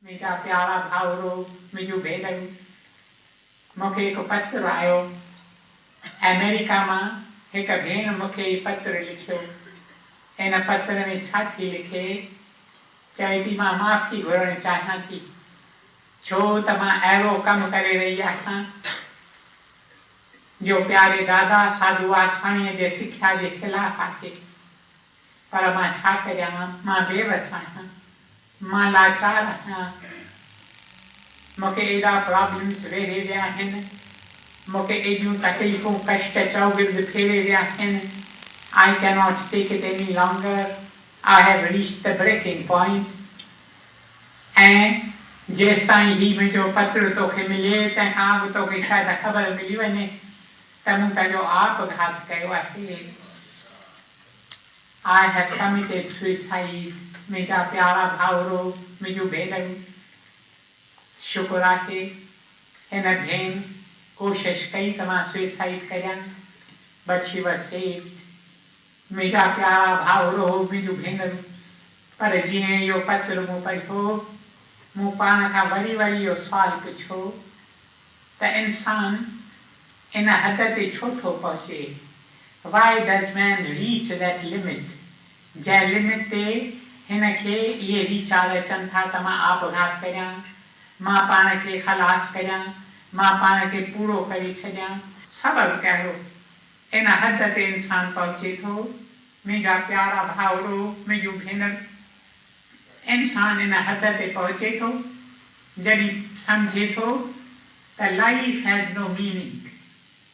मेरा प्यारा भाउरो मुंहिंजो भेनरूं, मूंखे हिकु पत्र आयो अमेरिका मां। हिकु भेण मूंखे पत्र लिखियो। हिन पत्र में छा थी लिखे, चवे थी मां माफ़ी घुरणु चाहियां थी छो त मां अहिड़ो कमु करे रही आहियां जो प्यारे दादा साधू वासवाणीअ जे सिख्या जे ख़िलाफ़ आहे। पर मां छा करियां, मां बेवस आहियां, मां लाचार आहियां। मूंखे एॾा प्रॉब्लम्स वेढ़े विया आहिनि, मूंखे एॾियूं तकलीफ़ूं कष्ट चौगिर्द फेरे विया आहिनि। I cannot take it any longer. I have reached the breaking point. ऐं जेसि ताईं ही मुंहिंजो पत्र तोखे मिले, तंहिंखां अॻु तोखे शायदि ख़बर मिली वञे त मूं पंहिंजो आपघात कयो आहे। I have committed suicide. मुंहिंजा प्यारा भाउरो मुंहिंजूं भेनरूं, शुक्र आहे हिन भेण कोशिश कई त मां सुसाइड करियां, but she was saved. मुंहिंजा प्यारा भाउरो मुंहिंजूं भेनरूं, पर जीअं इहो पत्र मूं पढ़ियो, मूं पाण खां वरी वरी इहो सुवालु पुछियो त इंसान इन हद ते छो थो पहुचे। Why does man reach that limit? जंहिं लिमिट ते हिन खे इहे वीचार अचनि था त मां आपघात करियां, मां पाण खे ख़लास करियां, मां पाण खे पूरो करे छॾियां। सबबु कहिड़ो इन हद ते इंसान पहुचे थो। मुंहिंजा प्यारा भाउरो मुंहिंजूं भेनरूं, इंसान इन हद ते पहुचे थो जॾहिं सम्झे थो त life has no meaning,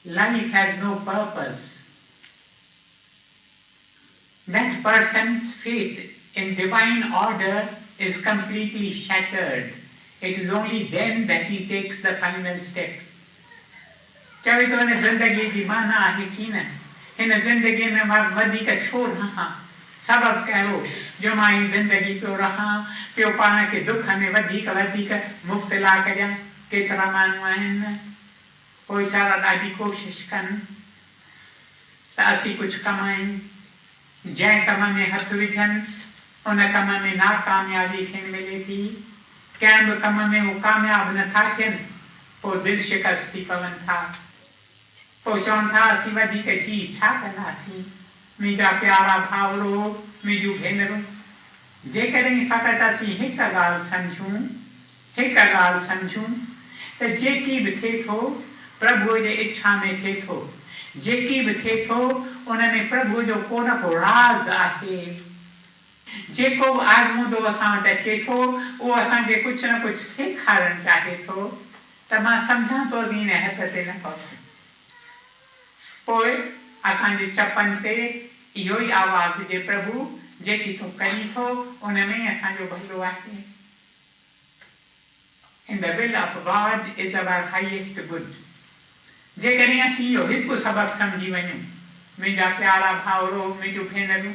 life has no purpose. That person's faith in divine order is completely shattered. It is only then that he takes the final step. चवे तो हिन ज़िंदगी जी माना आहे की न, हिन ज़िंदगी में मां वधीक छो रहां। सबबु कहिड़ो जो मां ही ज़िंदगी पियो रहां, पियो पाण खे दुख में वधीक वधीक मुब्तला करियां। केतिरा माण्हू आहिनि न, पोइ वीचारा ॾाढी कोशिशि कनि त असीं कुझु कमायूं, जंहिं कम में हथ विझनि उन कम में नाकामयाबी खेनि मिले थी। कंहिं बि कम में उहे कामयाबु नथा थियनि, पोइ दिलि शिकस्त थी पवनि था, पोइ चवनि था असीं वधीक जी छा कंदासीं। मुंहिंजा प्यारा भाउरो मुंहिंजूं भेनरूं, जेकॾहिं फ़क़ति असीं हिकु ॻाल्हि सम्झूं त जेकी बि थिए थो प्रभुअ जे इच्छा में थिए थो, जेकी बि थिए थो उन में प्रभुअ जो को न को राज़ आहे। जेको बि आज़मूदो असां वटि अचे थो उहो असांखे कुझु न कुझु सेखारणु चाहे थो त मां सम्झां थो असीं हिन हद ते न पहुचूं। पोइ असांजे चपनि ते इहो ई आवाज़ हुजे, प्रभु जेकी तूं करी थो उन में ई असांजो भलो आहे। In the will of God is our highest good. जेकॾहिं असीं इहो हिकु सबक़ु सम्झी वञूं, मुंहिंजा प्यारा भाउरो मुंहिंजूं भेनरूं,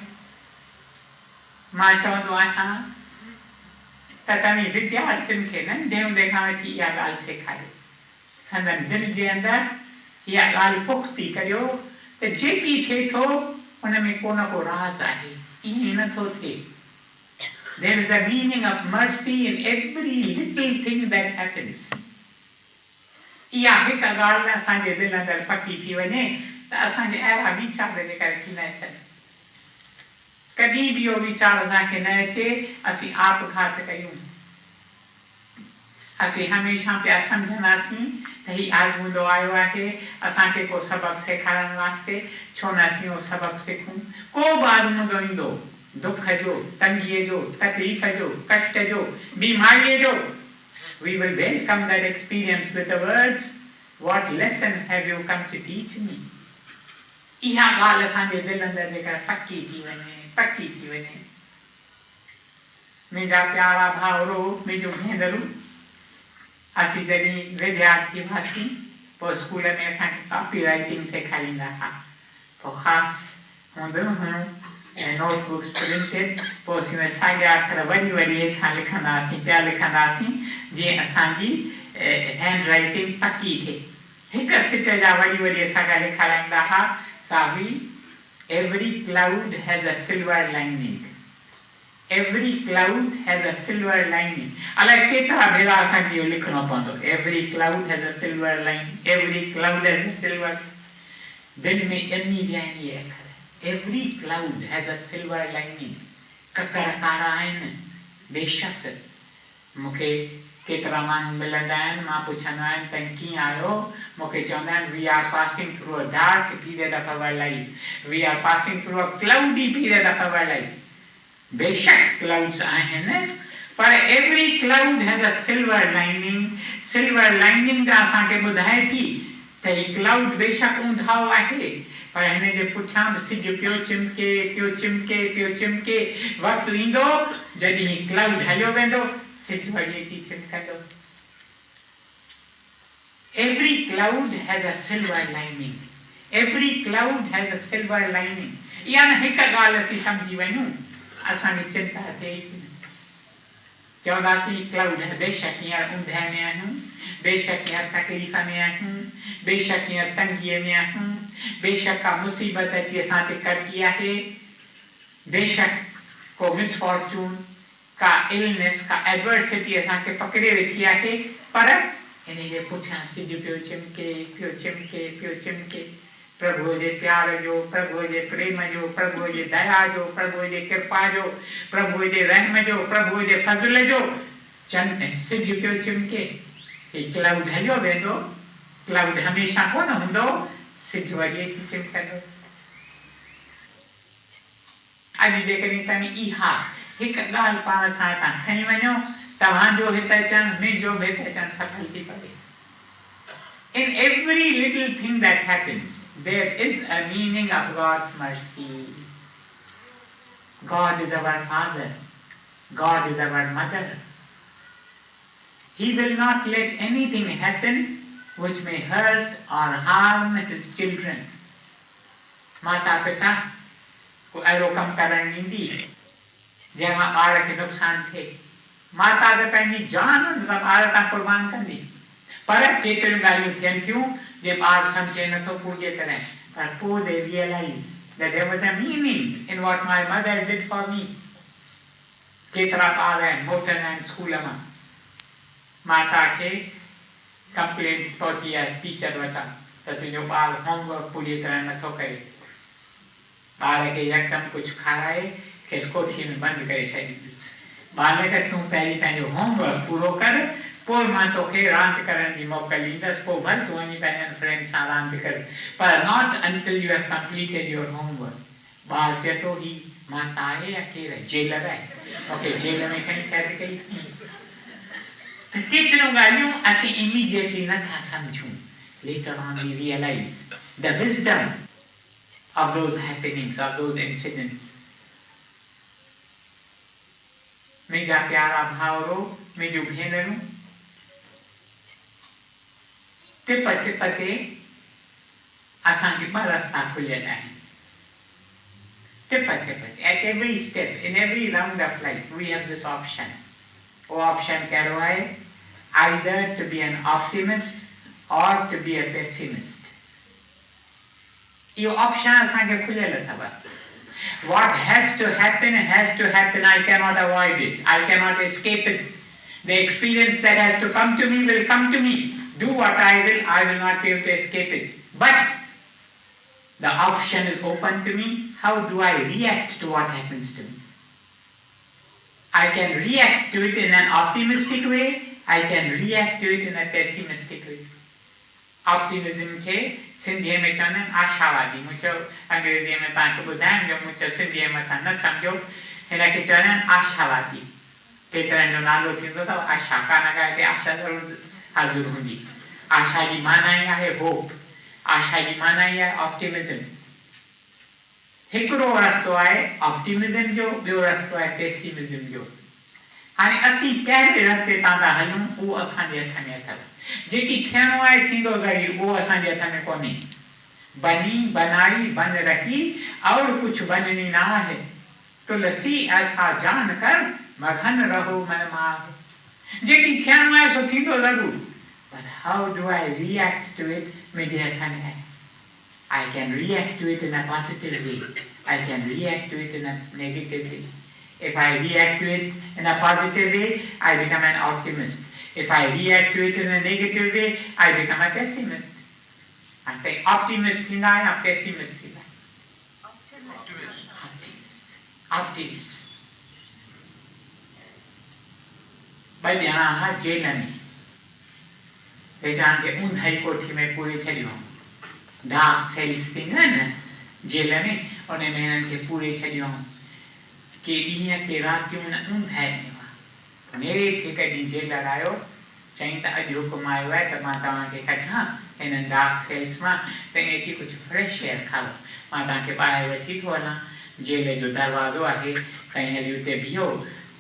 मां चवंदो आहियां त तव्हीं विद्यार्थियुनि खे नंढे हूंदे खां वठी इहा ॻाल्हि सेखारियो, संदनि दिलि जे अंदरि इहा ॻाल्हि पुख़्ती करियो त जेकी थिए थो उन में को न को राज़ आहे। ईअं नथो थिए। There is a meaning of mercy in every little thing that happens. इहा हिकु ॻाल्हि असांजे दिलि अंदरि पकी थी वञे त असांखे अहिड़ा वीचार जे करे की न अचनि। कॾहिं बि इहो वीचार असांखे न अचे असीं आपघात कयूं। असीं हमेशह पिया सम्झंदासीं त ही आज़मूदो आयो आहे असांखे को सबक़ु सेखारण वास्ते, छो न असीं उहो सबक़ु सिखूं। को बि आज़मूदो ईंदो, दुख जो, तंगीअ जो, तकलीफ़ जो, कष्ट जो, बीमारीअ जो, we will welcome that experience with the words, what lesson have you come to teach me? इहा ॻाल्हि असांजे दिलि अंदरि जेकर पकी थी वञे। मुंहिंजा प्यारा भाउरो मुंहिंजूं भेनरूं, असीं जॾहिं विद्यार्थी हुआसीं पोइ स्कूल में असांखे कॉपी राइटिंग सेखारींदा हुआ। पोइ ख़ासि हूंदियूं हुयूं ऐं नोटबुक्स प्रिंटेड, पोइ असीं साॻिया अखर वरी वरी हेठां लिखंदासीं जीअं असांजी हैंड राइटिंग पकी थिए। हिकु सिट जा वरी वरी असांखे लिखाराईंदा हुआ, सा हुई every cloud has a silver lining, Every cloud has a silver lining. अलाए केतिरा भेरा असांखे इहो लिखणो पवंदो. Every cloud has a silver lining. Every cloud has a silver. दिल में ॼमी विया आहिनि इहे अखर. Every cloud has a silver lining. ककर कारा आहिनि. बेशक मूंखे केतिरा माण्हू मिलंदा आहिनि, मां पुछंदो आहियां तव्हां कीअं आहियो, मूंखे चवंदा आहिनि we are passing through a dark period of our life. We are passing through a cloudy period of our life. बेशक क्लाउड्स आहिनि, पर every cloud has a silver lining. Silver lining त असांखे ॿुधाए थी त ही क्लाउड बेशक ऊंधाओ आहे, पर हिन जे पुठियां बि सिज पियो चिमके पियो चिमके पियो चिमके. वक़्तु ईंदो जॾहिं ही क्लाउड हलियो वेंदो, सिज वरी थी चिमकंदो. Every cloud has a silver lining. Every cloud has a silver lining. इहा न हिकु ॻाल्हि असीं सम्झी वञूं, असांखे चिंता थिए ई न. चवंदासीं क्लाउड है, बेशक हींअर ऊंधे में आहियूं, बेशक हींअर तकलीफ़ में आहियूं, बेशक हींअर तंगीअ में आहियूं, बेशक का मुसीबत अची असां ते कटकी आहे, बेशक को मिसफॉर्चून, का इलनेस, का एडवर्सिटी असांखे पकड़े वेठी आहे, पर इन जे पुठियां सिज पियो चिमके पियो चिमके पियो चिमके. प्रभु जे प्यार जो, प्रभु जे प्रेम जो, प्रभु जे दया जो, प्रभु जे कृपा जो, प्रभु जे रहम जो, प्रभु जे फज़ल जो सिज पियो चिमके. ही क्लाउड हलियो वेंदो, क्लाउड हमेशह कोन हूंदो, सिज वरी अची चिमकंदो. अॼु जेकॾहिं तव्हां इहा हिकु ॻाल्हि पाण सां हितां खणी वञो, तव्हांजो हिते अचणु, मुंहिंजो बि हिते अचणु सफल थी पवे. In every little thing that happens, there is a meaning of God's mercy. God is our Father. God is our Mother. He will not let anything happen which may hurt or harm His children. माता पिता को अहिड़ो कमु करणु ॾींदी जंहिंमां ॿार खे नुक़सानु थिए. माता त पंहिंजी जान ॿार तां क़ुर्बान कंदी, पर केतिरियूं ॻाल्हियूं थियनि थियूं जे ॿार सम्झे नथो पूरी तरह, पर पोइ they realize that there was a meaning in what my mother did for me. केतिरा ॿार आहिनि मोटंदा आहिनि स्कूल मां, माता खे कंप्लेंट्स पहुती आहे टीचर वटां त तुंहिंजो ॿारु होमवर्क पूरी तरह नथो करे. ॿार खे यकदमि कुझु खाराए खेसि कोठीअ में बंदि करे छॾींदी. बालक तूं पहिरीं पंहिंजो होमवर्क पूरो कर, पोइ मां तोखे रांदि करण जी मोकल ॾींदसि, पोइ भले तूं वञी पंहिंजनि फ्रेंड सां रांदि कर, पर not until U have completed your homework. ॿारु चए थो ही माता आहे या केरु आहे, जेलर आहे, मूंखे जेल में खणी कैद कई अथई. त केतिरियूं ॻाल्हियूं असीं इमीडिएटली नथा सम्झूं. Later on we realize the wisdom of those happenings, of those incidents. मुंहिंजा प्यारा भाउरो, मुंहिंजूं भेनरूं, टिप टिप ते असांखे ॿ रस्ता खुलियल आहिनि. टिप टिप ते at every step, in every round of life we have this option. वो ऑप्शन कहिड़ो आहे? Either to be an optimist or to be a pessimist. इहो ऑप्शन असांखे खुलियल अथव. What has to happen has to happen. I cannot avoid it. I cannot escape it. The experience that has to come to me will come to me. Do what I will not be able to escape it. But the option is open to me. How do I react to what happens to me? I can react to it in an optimistic way. I can react to it in a pessimistic way. Optimism खे सिंधीअ में चवंदा आहिनि आशावादी. मूं चयो अंग्रेज़ीअ में तव्हांखे ॿुधायां, जो मूं चयो सिंधीअ में तव्हां न सम्झो, हिन खे चवंदा आहिनि आशावादी. केतिरनि जो नालो थींदो अथव आशा, कान ॻाल्हि ते आशा ज़रूरु हाज़िर हूंदी. आशा जी माना ई आहे होप, आशा जी माना ई आहे ऑप्टिमिज्म. हिकिड़ो रस्तो आहे ऑप्टिमिज्म जो, ॿियो रस्तो आहे पेसिमिज्म जो. हाणे असीं कहिड़े रस्ते तां था हलूं उहो असांजे हथ में अथव. जेकी थियणो आहे थींदो ज़रूरु, उहो असांजे हथ में कोन्हे. बनी बनाई बन रही और कुछ बननी ना है, तुलसी ऐसा जान कर मगन रहो मन माह. जेकी थियणो आहे सो थींदो ज़रूरु, but how do I react to it मुंहिंजे हथ में आहे. I can react to it in a positive way. I can react to it in a negative way. If I react to it in a positive way, I become an optimist. If I react to it in a negative way, I become a pessimist. I think optimist थींदा या pessimist थींदा? Optimist. ॿ ॼणा हुआ jail में, वेचारनि खे ऊंधाई कोठी में पूरे छॾियो, डार्क सेल्स थींदा आहिनि न जेल में, उन में हिननि खे पूरे छॾियो, के ॾींहं के रातियूं न ऊंधाई में हुआ। नेठि हिकु ॾींहुं जेलर आयो, चईं त अॼु हुकुम आयो आहे त मां तव्हांखे कढां हिननि डार्क सेल्स मां, त ईअं अची कुझु फ्रेश एयर खाओ, मां तव्हांखे ॿाहिरि वठी थो हलां। जेल जो दरवाज़ो आहे, तव्हीं हली उते बीहो,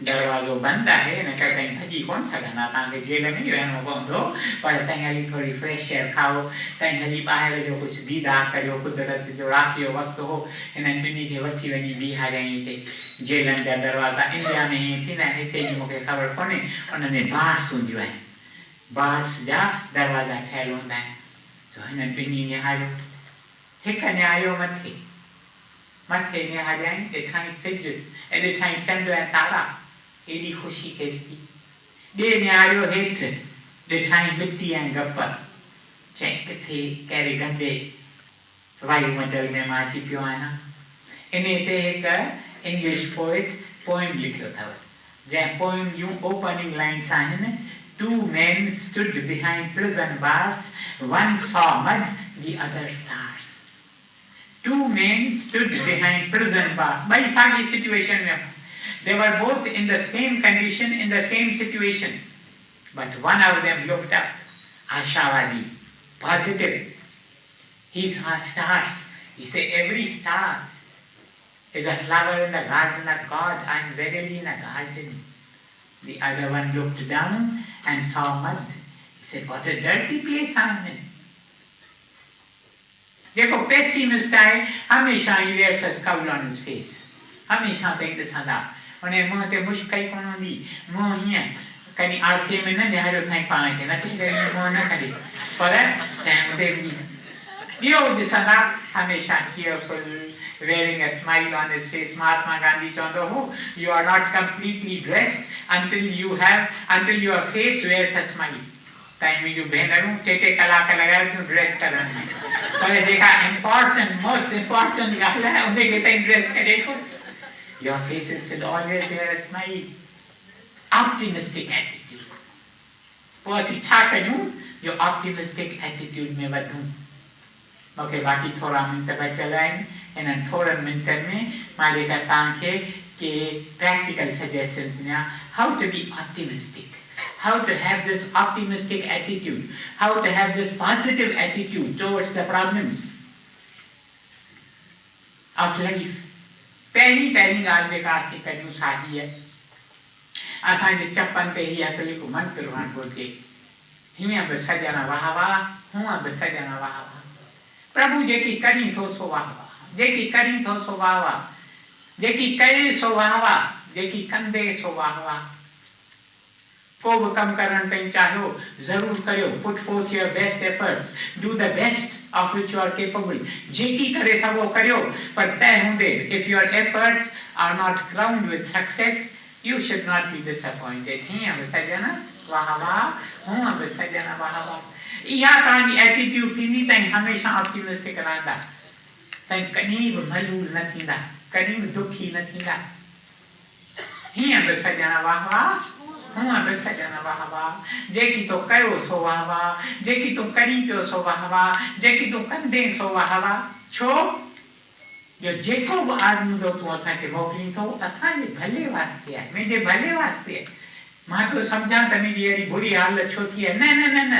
दरवाज़ो बंदि आहे, हिन करे तव्हीं भॼी कोन सघंदा, तव्हांखे जेल में ई रहणो पवंदो, पर तव्हीं हली थोरी फ्रेश एयर खाओ, तव्हीं हली ॿाहिरि जो कुझु दीदार करियो, कुदरत जो। राति जो वक़्तु हो, हिननि ॿिन्ही खे वठी वञी बीहारियईं हिते। जेलनि जा दरवाज़ा इंडिया में ईअं थींदा आहिनि, हिते जी मूंखे ख़बर कोन्हे, उन में बार्स हूंदियूं आहिनि, बार्स जा दरवाज़ा ठहियल हूंदा आहिनि। सो हिननि ॿिन्ही निहारियो, हिकु निहारियो मथे, मथे निहारियईं, ॾिठईं सिजु ऐं ॾिठईं चंड ऐं तारा, एॾी ख़ुशी थिएसि थी। ॿिए निहारियो हेठि, ॾिठईं मिटी ऐं गप, चईं किथे कहिड़े गंदे वायुमंडल में मां अची पियो आहियां। इन ते हिकु इंग्लिश पोइट पोइम लिखियो अथव, जंहिं पोइम जूं ओपनिंग लाइन्स आहिनि, Two men stood behind prison bars, one saw mud, the other stars. Two men stood behind prison bars. ॿई साॻी situation में, they were both in the same condition, in the same situation, but one of them looked up, Ashavadi, positive. He saw stars. He said, every star is a flower in the garden of God. I am verily in a garden. The other one looked down and saw mud. He said, what a dirty place I am in. देखो pessimist आहे, हमेशा he wears a scowl on his face. हमेशा ताईं ॾिसंदा, उन मुंहं ते मुश्क ई कोन हूंदी, मुंहुं हीअं कॾहिं आरसीअ में न निहारियो अथई पाण खे, न तंहिं करे मुंहुं न कढे, पर तंहिं हूंदे बि ॿियो ॾिसंदा, हमेशा cheerful, wearing a smile on his face. Mahatma Gandhi चवंदो हो, you are not completely dressed until your face wears a smile. ताईं मुंहिंजूं भेनरूं टे कलाक लॻाए थियूं ड्रेस करण में, पर जेका मोस्ट इम्पोर्टेंट ॻाल्हि आहे उनखे ताईं ड्रेस करे कोन। Your faces should always wear a smile. Optimistic attitude. पोइ असीं छा कयूं, जो optimistic attitude में वधूं। मूंखे बाक़ी थोरा मिंट बचियल आहिनि, इन्हनि थोरनि मिंटनि में मां जेका तव्हांखे के practical suggestions ॾियां, how to be optimistic, how to have this optimistic attitude, how to have this positive attitude towards the problems of life. पहिरीं ॻाल्हि जेका असीं कयूं साॻी आहे, असांजे चपनि ते ही असुल हिकु मंत्र हुअणु घुरिजे, हीअं बि सॼण वाह वाह, हूअं बि सॼण वाह वाह। प्रभु जेकी करी थो सो वाह वाह, जेकी करी थो सो वाह वाह, जेकी करे सो वाह वाह, जेकी कंदे सो वाह वाह। को बि कमु करणु ताईं चाहियो, ज़रूरु करियो, put forth your best efforts, do the best of which you are capable. जेकी करे सघो करियो, पर तंहिं हूंदे if your efforts are not crowned with success, you should not be disappointed. हीअं बि सॼण वाह वाह, हूअं बि सॼण वाह वाह। इहा तव्हांजी एटीट्यूड थींदी ताईं हमेशा ऑप्टिमिस्टिक रहंदा, ताईं कॾहिं बि मलूल न थींदा, कॾहिं बि दुखी न थींदा। हीअं बि सॼण वाह वाह, हूअं बि सॼण वाह वाह। जेकी तो कयो सो वाह वाह, जेकी तूं करी पियो सो वाह वाह, जेकी तूं कंदे सो वाह वाह। छो जो जेको बि आज़मूदो तूं असांखे मोकिलीं थो, असांजे भले वास्ते आहे, मुंहिंजे भले वास्ते आहे। मां तो सम्झां त मुंहिंजी अहिड़ी बुरी हालत छो थी आहे, न न न न,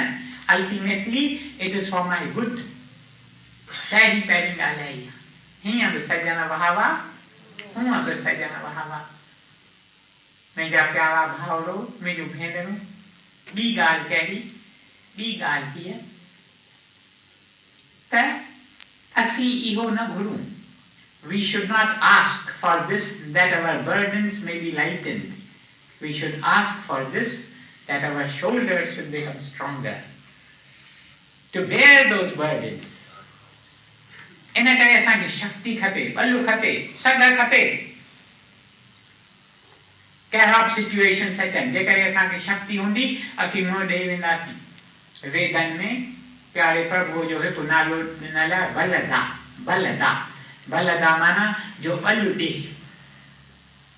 ultimately it is for my good. पहिरीं ॻाल्हि आहे इहा, हीअं बि सॼण वाह वाह, हूअं बि सॼण वाह वाह। मुंहिंजा प्यारा भाउरो, मुंहिंजूं भेनरूं, ॿी ॻाल्हि कहिड़ी, ॿी ॻाल्हि हीअ त असीं इहो न घुरूं, we should not ask for this that our burdens may be lightened. We should ask for this that our shoulders should become stronger to bear those burdens. इन करे असांखे शक्ति खपे, बल खपे, सग खपे। कहिड़ा बि सिचुएशन्स अचनि जेकॾहिं असांखे शक्ति हूंदी असीं मुंहुं ॾेई वेंदासीं। वेदनि में प्यारे प्रभुअ जो हिकु नालो ॾिनल आहे बलदा। बलदा बलदा माना जो बल ॾे।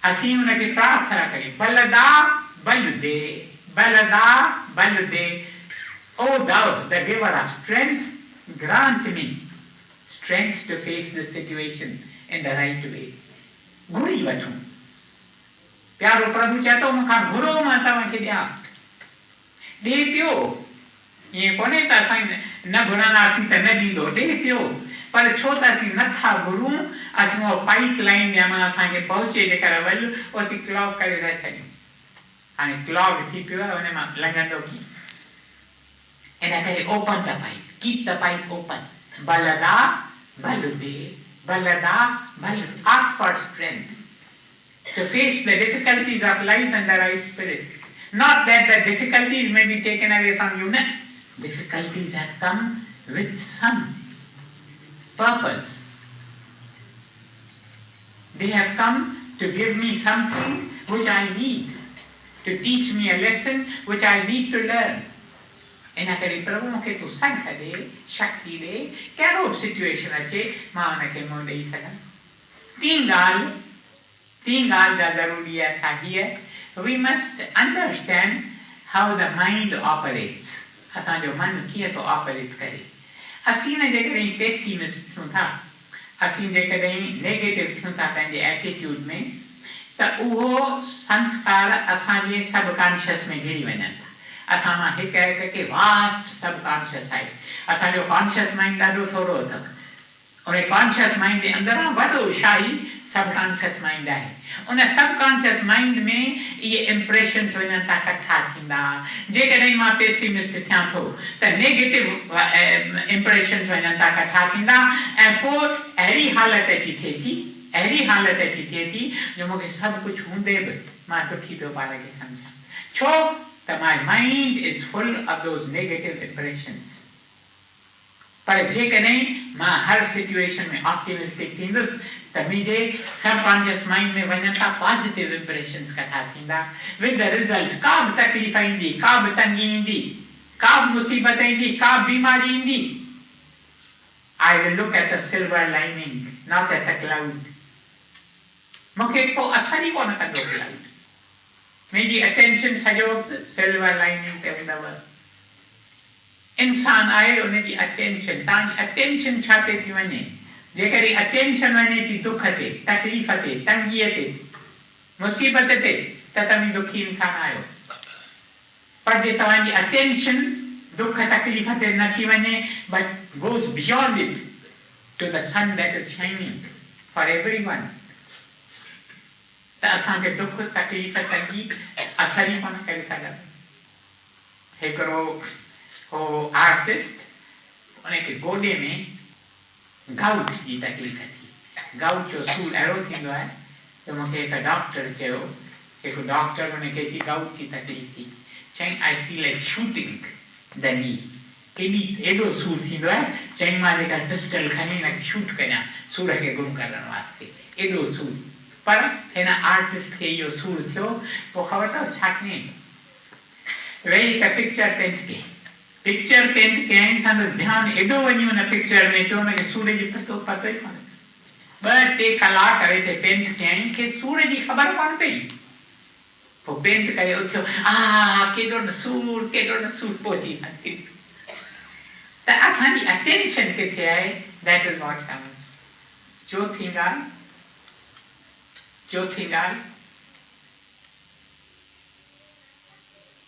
असीं हुनखे प्रार्थना करियूं बलदा बल दे, बलदा बल दे। O thou, the giver of strength, grant me strength to face the situation in the right way. घुरी वठूं। प्यारो प्रभु चए थो मूंखां घुरो मां तव्हांखे ॾियां। ॾे पियो। ईअं कोन्हे त असां न घुरंदासीं त न ॾींदो, ॾे पियो। पर छो त असीं नथा घुरूं, असीं उहो पाइप लाइन जे मां असांखे पहुचे जेकर वल उहो असीं क्लॉग करे था छॾियूं। हाणे क्लॉग थी पियो आहे, हुन मां लंघंदो कीअं? इन करे open the pipe, keep the pipe open. बलदा बल दे, बलदा बल। Ask for strength to face the difficulties of life in the right spirit. Not that the difficulties may be taken away from you. No. Difficulties have come with some purpose. They have come to give me something which I need, to teach me a lesson which I need to learn. इन करे प्रभु मूंखे तूं सघ ॾे, शक्ति ॾे, कहिड़ो बि सिचुएशन अचे मां हुनखे मुंहुं ॾेई सघां। टी ॻाल्हि जा ज़रूरी आहे सा हीअ, we must understand how the mind operates. असांजो मन कीअं थो ऑपरेट करे। असीं न जेकॾहिं पेसिमिस्ट थियूं था, असीं जेकॾहिं नेगेटिव थियूं था पंहिंजे एटीट्यूड में, त उहो संस्कार असांजे सबकॉन्शियस में घिरी वञनि था। असां मां हिक हिक खे वास्ट सबकॉन्शियस आहे। असांजो कॉन्शियस माइंड ॾाढो थोरो अथव। उन कॉन्शियस माइंड जे अंदरां वॾो शाही सबकॉन्शियस माइंड आहे। उन सबकॉन्शियस माइंड में इहे इम्प्रेशन्स वञनि था कठा थींदा। जेकॾहिं मां पेसिमिस्ट थियां थो त नेगेटिव इम्प्रेशन्स वञनि था कठा थींदा ऐं पोइ अहिड़ी हालत अची थिए थी जो मूंखे सभु कुझु हूंदे बि मां दुखी थो पाण खे सम्झां। छो त my mind is full of those negative impressions. पर जेकॾहिं मां हर सिचुएशन में ऑप्टिमिस्टिक थींदुसि त मुंहिंजे सबकॉन्शियस माइंड में वञनि था पॉजिटिव इम्प्रेशन्स कठा थींदा। विद द रिज़ल्ट का बि तकलीफ़ ईंदी, का बि तंगी ईंदी, का बि मुसीबत ईंदी, का बि बीमारी ईंदी, I will look at the silver lining, not at the cloud. मूंखे को असर ई कोन कंदो क्लाउड। मुंहिंजी अटेंशन सॼो वक़्तु सिल्वर लाइनिंग ते हूंदव। इंसान आहे उनजी अटेंशन, तव्हांजी अटेंशन छा ते थी वञे। जेकॾहिं अटेंशन वञे थी दुख ते, तकलीफ़ ते, तंगीअ ते, मुसीबत ते, त तव्हां दुखी इंसान आहियो। पर जे तव्हांजी अटेंशन दुख तकलीफ़ ते न थी वञे, but goes beyond it to the sun that is shining for everyone, त असांखे दुख तकलीफ़ तंगी असर ई कोन करे सघंदा। हिकिड़ो हो आर्टिस्ट, उनखे गोॾे में गाउट जी तकलीफ़ थी। गाउट जो सूरु अहिड़ो थींदो आहे त मूंखे हिकु डॉक्टर चयो, हिकु डॉक्टर हुनखे जी गाउट जी तकलीफ़ थी, चईं I feel like shooting the knee. एॾो सूरु थींदो आहे, चईं मां जेकर पिस्टल खणी हिनखे शूट कयां सूर खे गुम करण वास्ते, एॾो सूरु। पर हिन आर्टिस्ट खे इहो सूरु थियो, पोइ ख़बर अथव छा कयईं? वेही हिकु पिक्चर पेंट कयईं। संदसि ध्यानु एॾो वञी हुन पिक्चर में पियो, हुनखे सूर जी पतो ई कोन्हे। 2-3 कलाक वेठे पेंट कयईं, खे सूर जी ख़बर कोन पई। पोइ पेंट करे उथियो, केॾो न सूरु पहुची वञे। त असांजी अटेंशन किथे आहे, दैट इज़ वॉट कम्स। चौथी ॻाल्हि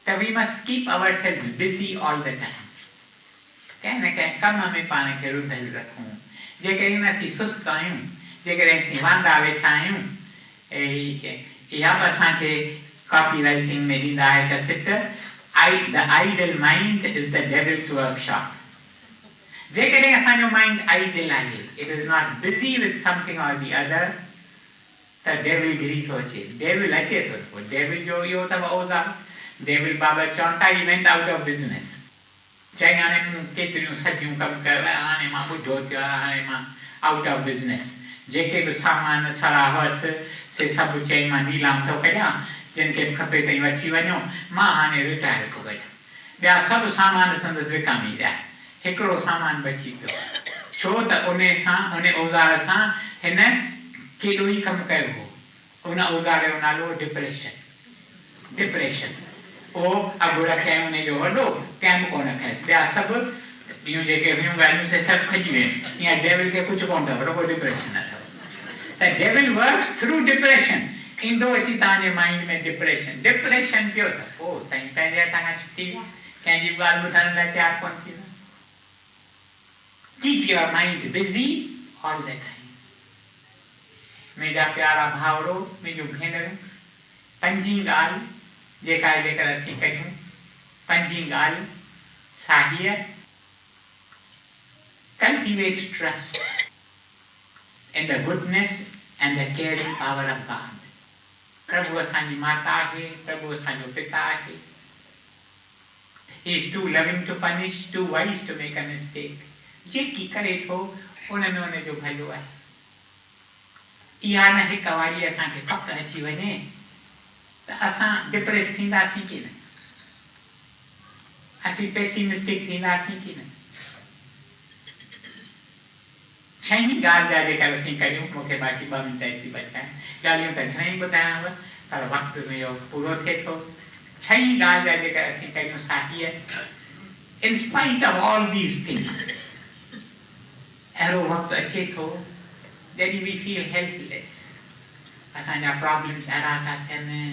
that we must keep ourselves busy all the time. कंहिं न कंहिं कम में पाण खे रुधल रखूं। जेकॾहिं असीं सुस्त आहियूं, जेकॾहिं असीं वांदा वेठा आहियूं, इहा बि असांखे कॉपी राइटिंग में ॾींदा आहे concept, the idle mind is the devil's workshop. जेकॾहिं असांजो माइंड आइडल आहे, it is not busy with something or the other, त डेविल घिरी थो अचे। डेविल अचे थो त पोइ डेविल जो इहो अथव औज़ार। डेविल बाबा चवनि था, he went out of business. चईं हाणे मूं केतिरियूं सदियूं कमु कयो आहे, हाणे मां ॿुढो थियो आहियां, हाणे मां आउट ऑफ बिज़नेस। जेके बि सामान सड़ा हुअसि से सभु चईं मां नीलाम थो कयां, जिनके खपे तई वठी वञो मां हाणे रिटायर थो कयां ॿिया सभु सामान संदसि विकामी विया हिकिड़ो सामान बची पियो छो त उन औज़ार सां हिन केॾो ई कमु कयो हो उन औज़ार जो नालो डिप्रेशन उहो अघु रखियईं उनजो वॾो कंहिं बि कोन खयसि ॿिया सभु ॿियूं जेके हुयूं ॻाल्हियूं से सभु खजी वियसि ईअं डेविल खे कुझु कोन अथव रुॻो डिप्रेशन अथव त डेविल वर्क्स थ्रू डिप्रेशन ईंदो अची तव्हांजे माइंड में डिप्रेशन पियो त पोइ तव्हां पंहिंजे हथां खां छुटी विया कंहिंजी बि ॻाल्हि ॿुधण लाइ तयारु कोन थींदा keep your mind busy all the time मुंहिंजा प्यारा भाउरो मुंहिंजूं भेनरूं पंजी ॻाल्हि जेका जेकर असीं कयूं पंजी ॻाल्हि साहीअ cultivate trust in the goodness and the caring power of God प्रभु असांजी माता आहे प्रभु असांजो पिता आहे he is too loving to punish too wise to make a mistake जेकी करे थो उन में उनजो भलो आहे इहा न हिक वारी असांखे पक अची वञे त असां डिप्रेस थींदासीं की न असीं पेसिमिस्टिक थींदासीं की न छहीं ॻाल्हि जा जेकर असीं करियूं मूंखे बाक़ी 2 मिंट अची बचा आहिनि ॻाल्हियूं त घणेई ॿुधायांव पर वक़्तु मुंहिंजो पूरो थिए थो छहीं ॻाल्हि जा जेकर असीं करियूं साहीअ in spite of all these things अहिड़ो वक़्तु अचे थो जॾहिं वी फील हेल्पलेस असांजा प्रॉब्लम्स अहिड़ा था थियनि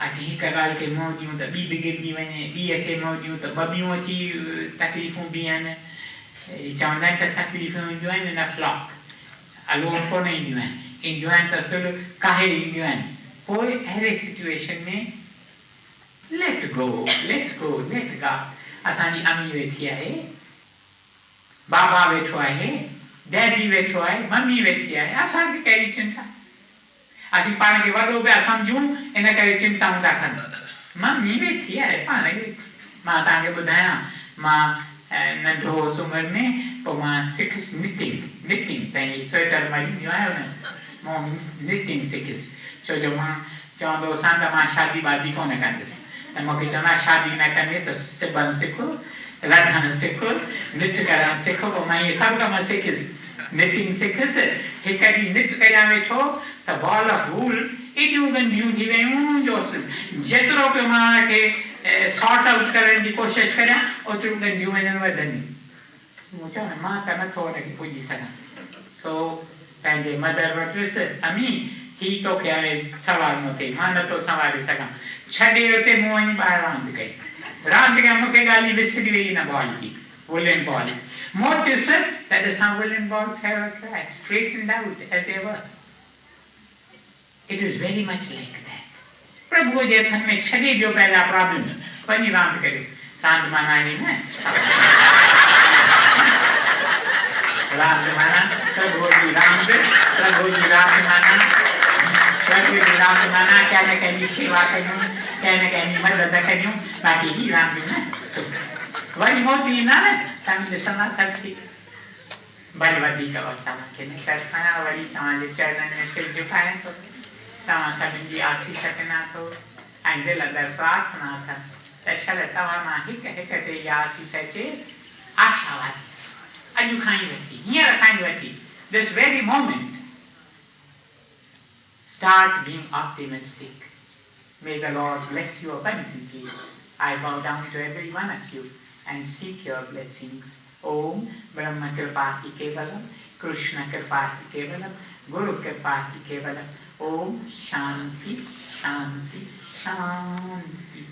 असीं हिकु ॻाल्हि खे मुंहुं ॾियूं त ॿी बिगड़जी वञे ॿीअ खे मुंहुं ॾियूं त 2 ॿियूं अची तकलीफ़ूं बीहनि चवंदा आहिनि त तकलीफ़ूं ईंदियूं आहिनि न फ्लॉक अलोन कोन ईंदियूं आहिनि ईंदियूं आहिनि त सुल काहे ईंदियूं आहिनि पोइ अहिड़े सिचुएशन में लेट गो असांजी अम्मी वेठी आहे बाबा वेठो आहे डैडी वेठो आहे मम्मी वेठी आहे असांखे कहिड़ी चिंता असीं पाण खे वॾो पिया सम्झूं इन करे चिंताऊं था कनि मम्मी वेठी आहे पाण वेठी मां तव्हांखे ॿुधायां मां नंढो हुअसि उमिरि में पोइ मां सिखियसि निटिंग पंहिंजी स्वेटर मरींदियूं आहियूं न मां निटिंग सिखियसि छो जो मां चवंदो हुअसि त मां शादी वादी कोन कंदुसि त मूंखे चवंदा शादी न कंदे त सिबणु सिखो रधणु सिखो निट करणु सिखो पोइ मां इहे सभु कम सिखियसि निटिंग सिखियसि हिकु ॾींहुं निट कयां वेठो त बॉल ऑफ वूल एॾियूं गंदियूं थी वियूं जो जेतिरो पियो मां हुनखे सॉर्ट आउट करण जी कोशिशि करियां ओतिरियूं गंदियूं वञनि वधनि मूं चयो न मां त नथो हुनखे पुॼी सघां सो पंहिंजे मदर वटि वियुसि अमी ही तोखे हाणे संवारणो अथई मां नथो संवारे सघां छॾे हुते मूं वञी ॿाहिरि रांदि कई मूंखे ॻाल्हि विसरी वई हिन बॉल जी वुलन बॉल मोटियुसि त ॾिसां वुलन बॉल ठहियो रखियो आहे straightened out as ever it is very much like that प्रभुअ जे हथनि में छॾे ॾियो पंहिंजा प्रॉब्लम्स वञी रांदि करियो रांदि माना आहे न रांदि माना प्रभुअ जी रांदि माना कंहिं न कंहिंजी शेवा कयूं कंहिं न कंहिंजी मदद कयूं बाक़ी ही रांदियूं न वरी मोटी ईंदा न तव्हां ॾिसंदा सभु ठीकु भले वधीक वक़्तु तव्हांखे न तरसां वरी तव्हांजे चरणनि में सिर झुकायां थो तव्हां सभिनी जी आसीस ॾिना थो ऐं दिलि अंदरि प्रार्थना अथनि त शल तव्हां मां हिकु हिकु ते इहा आसीस अचे आशावादी अॼु खां ई वठी हींअर खां ई वठी this very moment start being optimistic. May the Lord bless you abundantly. I bow down to every one of you and seek your blessings. Om Brahma Kripati Kevalam, Krishna Kripati Kevalam, Guru Kripati Kevalam. Om Shanti, Shanti, Shanti.